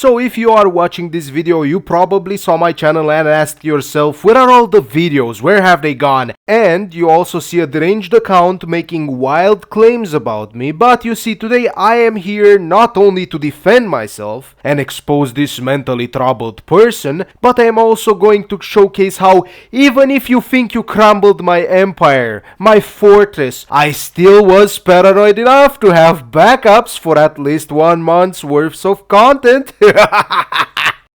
So if you are watching this video, you probably saw my channel and asked yourself, where are all the videos? Where have they gone? And you also see a deranged account making wild claims about me. But you see, today I am here not only to defend myself and expose this mentally troubled person, but I am also going to showcase how even if you think you crumbled my empire, my fortress, I still was paranoid enough to have backups for at least 1 month's worth of content.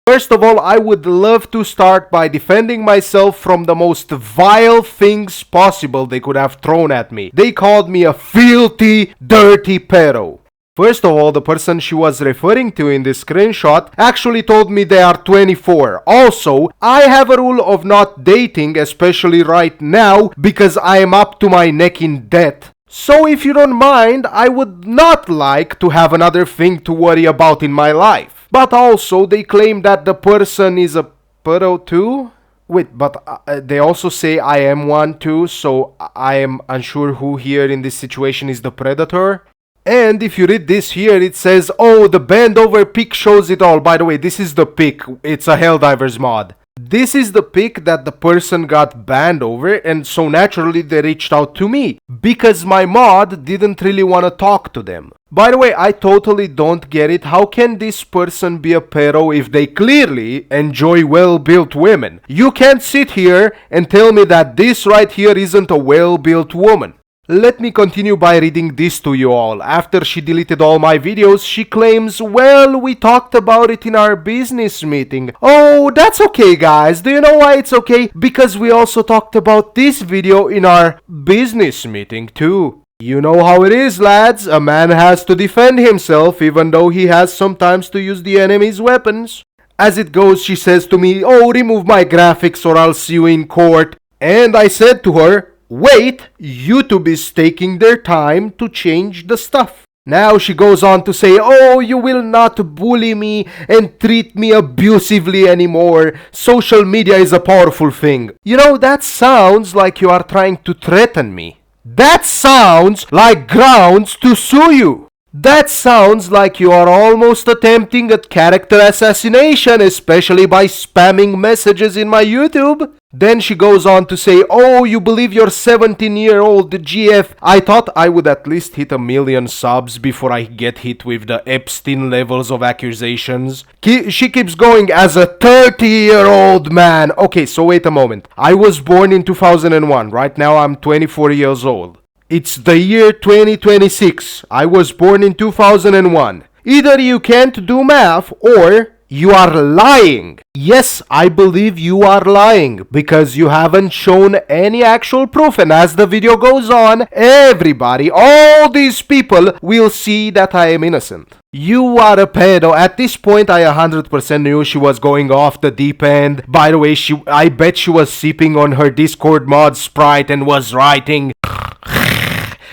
First of all, I would love to start by defending myself from the most vile things possible they could have thrown at me. They called me a filthy, dirty pedo. First of all, the person she was referring to in this screenshot actually told me they are 24. Also, I have a rule of not dating, especially right now, because I am up to my neck in debt. So if you don't mind, I would not like to have another thing to worry about in my life. But also, they claim that the person is a pedo too? Wait, but they also say I am one too, so I am unsure who here in this situation is the predator. And if you read this here, it says, oh, the bend over pic shows it all. By the way, this is the pic. It's a Helldivers mod. This is the pic that the person got banned over, and so naturally they reached out to me because my mod didn't really want to talk to them. By the way, I totally don't get it. How can this person be a pedo if they clearly enjoy well-built women? You can't sit here and tell me that this right here isn't a well-built woman. Let me continue by reading this to you all. After she deleted all my videos, she claims, well, we talked about it in our business meeting. Oh, that's okay, guys. Do you know why it's okay? Because we also talked about this video in our business meeting too. You know how it is, lads. A man has to defend himself even though he has sometimes to use the enemy's weapons. As it goes, she says to me, oh, remove my graphics or I'll see you in court. And I said to her, wait, YouTube is taking their time to change the stuff. Now she goes on to say, oh, you will not bully me and treat me abusively anymore. Social media is a powerful thing. You know, that sounds like you are trying to threaten me. That sounds like grounds to sue you. That sounds like you are almost attempting a character assassination, especially by spamming messages in my YouTube. Then she goes on to say, oh, you believe your 17-year-old GF. I thought I would at least hit 1 million subs before I get hit with the Epstein levels of accusations. She keeps going, as a 30-year-old man. Okay, so wait a moment. I was born in 2001. Right now I'm 24 years old. It's the year 2026. I was born in 2001. Either you can't do math or you are lying. Yes, I believe you are lying because you haven't shown any actual proof, and as the video goes on, everybody, all these people will see that I am innocent. You are a pedo. At this point, I 100% knew she was going off the deep end. By the way, I bet she was sipping on her Discord mod Sprite and was writing,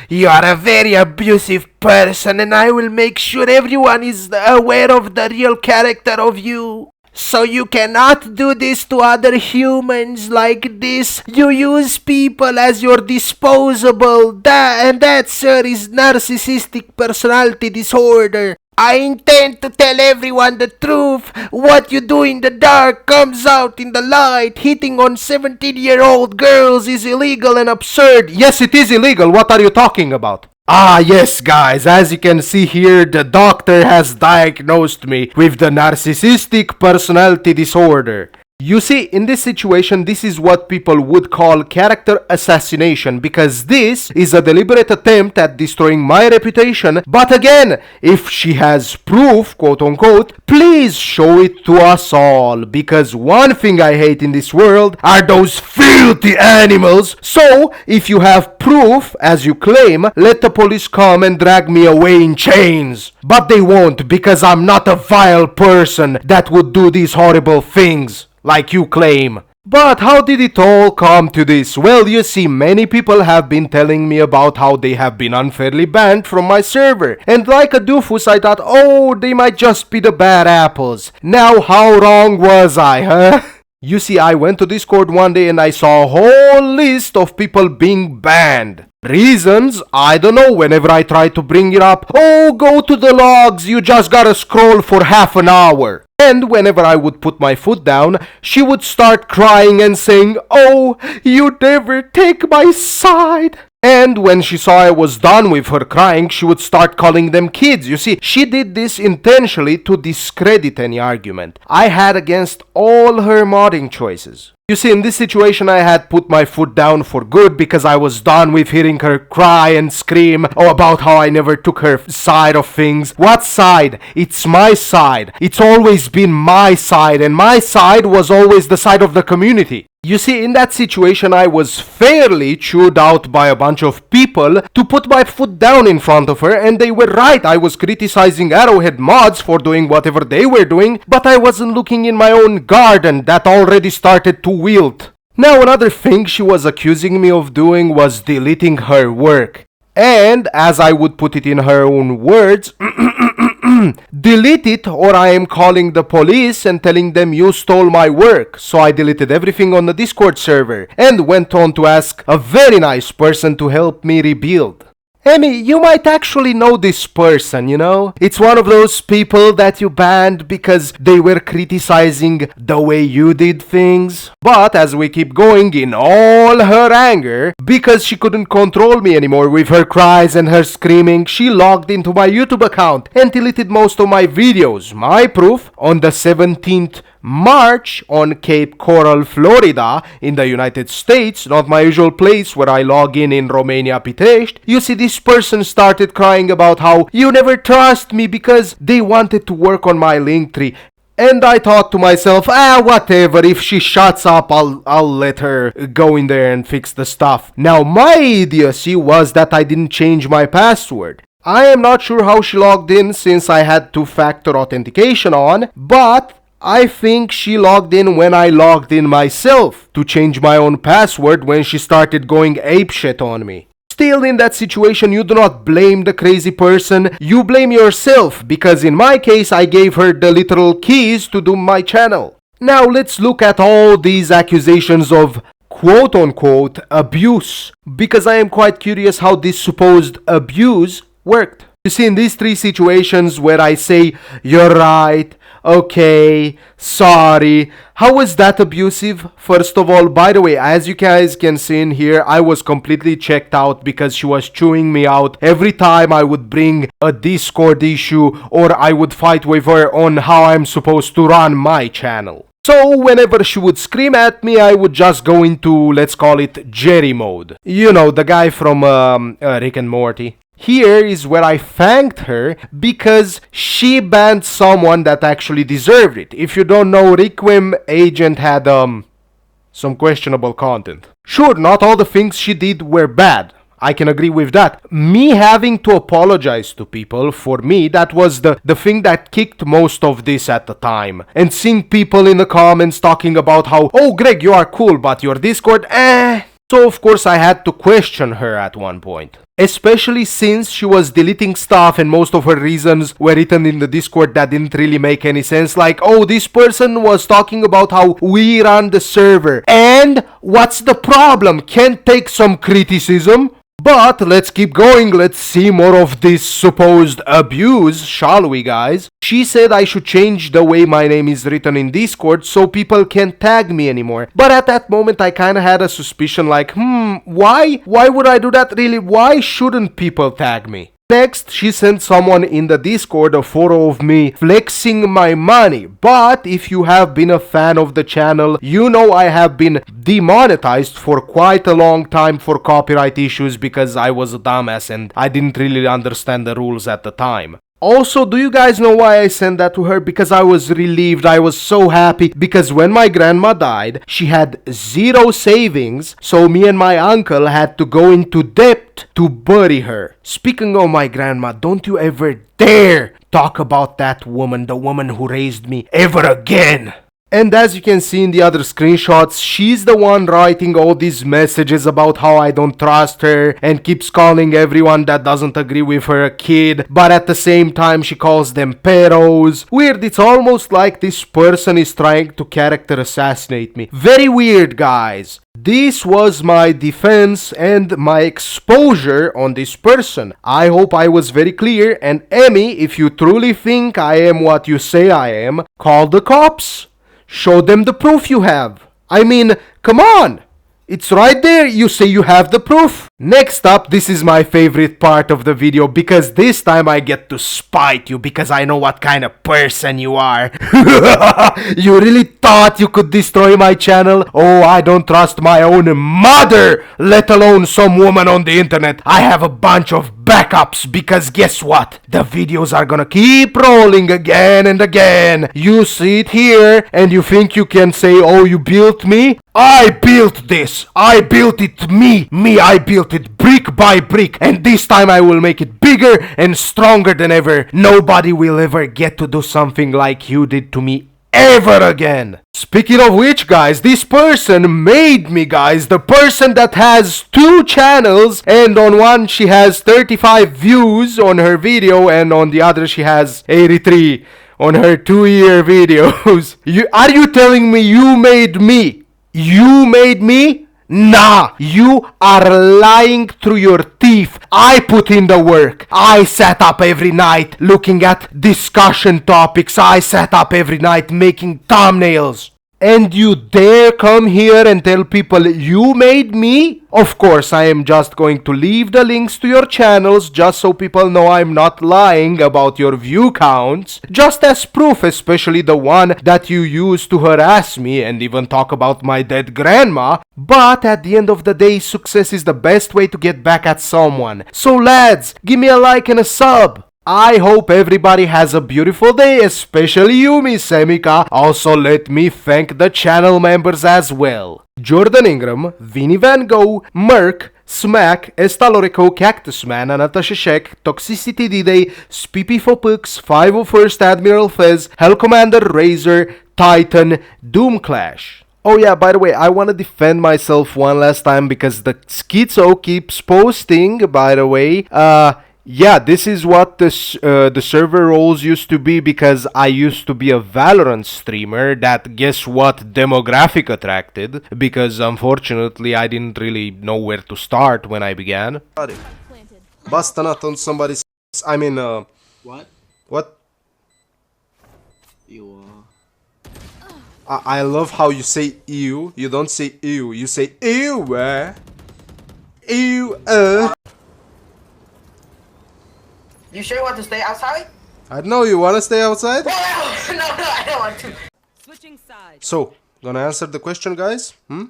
you are a very abusive person and I will make sure everyone is aware of the real character of you. So you cannot do this to other humans like this. You use people as your disposable. That, sir, is narcissistic personality disorder. I intend to tell everyone the truth. What you do in the dark comes out in the light. Hitting on 17-year-old girls is illegal and absurd. Yes, it is illegal. What are you talking about? Ah, yes, guys. As you can see here, the doctor has diagnosed me with the narcissistic personality disorder. You see, in this situation, this is what people would call character assassination, because this is a deliberate attempt at destroying my reputation. But again, if she has proof, quote unquote, please show it to us all, because one thing I hate in this world are those filthy animals. So, if you have proof, as you claim, let the police come and drag me away in chains. But they won't, because I'm not a vile person that would do these horrible things like you claim. But how did it all come to this? Well, you see, many people have been telling me about how they have been unfairly banned from my server. And like a doofus, I thought, oh, they might just be the bad apples. Now, how wrong was I, huh? You see, I went to Discord one day and I saw a whole list of people being banned. Reasons? I don't know. Whenever I try to bring it up, oh, go to the logs, you just gotta scroll for half an hour. And whenever I would put my foot down, she would start crying and saying, oh, you never take my side. And when she saw I was done with her crying, she would start calling them kids. You see, she did this intentionally to discredit any argument I had against all her modding choices. You see, in this situation, I had put my foot down for good because I was done with hearing her cry and scream about how I never took her side of things. What side? It's my side. It's always been my side, and my side was always the side of the community. You see, in that situation, I was fairly chewed out by a bunch of people to put my foot down in front of her, and they were right. I was criticizing Arrowhead mods for doing whatever they were doing, but I wasn't looking in my own garden that already started to wilt. Now, another thing she was accusing me of doing was deleting her work. And, as I would put it in her own words, delete it or I am calling the police and telling them you stole my work. So I deleted everything on the Discord server and went on to ask a very nice person to help me rebuild. Emmy, you might actually know this person, you know? It's one of those people that you banned because they were criticizing the way you did things. But as we keep going in all her anger, because she couldn't control me anymore with her cries and her screaming, she logged into my YouTube account and deleted most of my videos. My proof, on the 17th March on Cape Coral, Florida, in the United States, not my usual place where I log in Romania, Pitești. You see, this person started crying about how you never trust me because they wanted to work on my Linktree. And I thought to myself, whatever, if she shuts up, I'll let her go in there and fix the stuff. Now, my idiocy was that I didn't change my password. I am not sure how she logged in since I had two-factor authentication on, but I think she logged in when I logged in myself to change my own password when she started going apeshit on me. Still, in that situation, you do not blame the crazy person, you blame yourself, because in my case, I gave her the literal keys to do my channel. Now, let's look at all these accusations of quote-unquote abuse, because I am quite curious how this supposed abuse worked. You see, in these three situations where I say, you're right, okay, sorry, how was that abusive? First of all, by the way, as you guys can see in here, I was completely checked out because she was chewing me out every time I would bring a Discord issue or I would fight with her on how I'm supposed to run my channel. So whenever she would scream at me, I would just go into, let's call it, Jerry mode. You know, the guy from Rick and Morty. Here is where I thanked her because she banned someone that actually deserved it. If you don't know, Requiem Agent had some questionable content. Sure, not all the things she did were bad. I can agree with that. Me having to apologize to people, for me, that was the thing that kicked most of this at the time. And seeing people in the comments talking about how, oh Greg, you are cool, but your Discord, So of course I had to question her at one point. Especially since she was deleting stuff and most of her reasons were written in the Discord that didn't really make any sense. Like, oh, this person was talking about how we run the server. And what's the problem? Can't take some criticism? But let's keep going, let's see more of this supposed abuse, shall we guys? She said I should change the way my name is written in Discord so people can't tag me anymore. But at that moment I kinda had a suspicion like, why? Why would I do that really? Why shouldn't people tag me? Next, she sent someone in the Discord a photo of me flexing my money. But if you have been a fan of the channel, you know I have been demonetized for quite a long time for copyright issues because I was a dumbass and I didn't really understand the rules at the time. Also, do you guys know why I sent that to her? Because I was relieved, I was so happy, because when my grandma died, she had 0 savings, so me and my uncle had to go into debt to bury her. Speaking of my grandma, don't you ever dare talk about that woman, the woman who raised me, ever again. And as you can see in the other screenshots, she's the one writing all these messages about how I don't trust her and keeps calling everyone that doesn't agree with her a kid, but at the same time she calls them peros. Weird, it's almost like this person is trying to character assassinate me. Very weird, guys. This was my defense and my exposure on this person. I hope I was very clear, and Emmy, if you truly think I am what you say I am, call the cops. Show them the proof you have. I mean, come on! It's right there, you say you have the proof. Next up, this is my favorite part of the video because this time I get to spite you because I know what kind of person you are. You really thought you could destroy my channel? Oh, I don't trust my own mother, let alone some woman on the internet. I have a bunch of backups because guess what? The videos are gonna keep rolling again and again. You see it here and you think you can say, oh, you built me? I built this. I built it me. I built it brick by brick. And this time I will make it bigger and stronger than ever. Nobody will ever get to do something like you did to me ever again. Speaking of which, guys, this person made me, guys. The person that has 2 channels, and on one she has 35 views on her video and on the other she has 83 on her 2-year videos. Are you telling me you made me? You made me? Nah, you are lying through your teeth. I put in the work. I sat up every night looking at discussion topics. I sat up every night making thumbnails. And you dare come here and tell people you made me? Of course, I am just going to leave the links to your channels just so people know I'm not lying about your view counts. Just as proof, especially the one that you used to harass me and even talk about my dead grandma. But at the end of the day, success is the best way to get back at someone. So lads, give me a like and a sub. I hope everybody has a beautiful day, especially you, Miss Emika. Also, let me thank the channel members as well. Jordan Ingram, Vinny Van Gogh, Merc, Smack, Estalorico, Cactus Man, Anatasha Shek, Toxicity D-Day, Spippy Fopux, 501st Admiral Fez, Hell Commander Razor, Titan, Doom Clash. Oh yeah, by the way, I want to defend myself one last time because the Schizo keeps posting, by the way, yeah, this is what the server roles used to be because I used to be a Valorant streamer that, guess what, demographic attracted because unfortunately I didn't really know where to start when I began. Bust a nut on somebody's... I mean, What? What? You, I love how you say ew. You don't say ew, you say ew, ew, You sure you want to stay outside? I don't know, you wanna stay outside? No, I don't want to. Switching sides. So, gonna answer the question, guys? I'll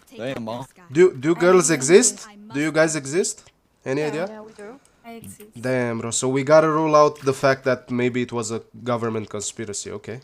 take Damn, out Mom. this guy. Do girls exist? Do you guys exist? Any idea? Yeah, we do. I exist. Damn, bro. So we gotta rule out the fact that maybe it was a government conspiracy, okay?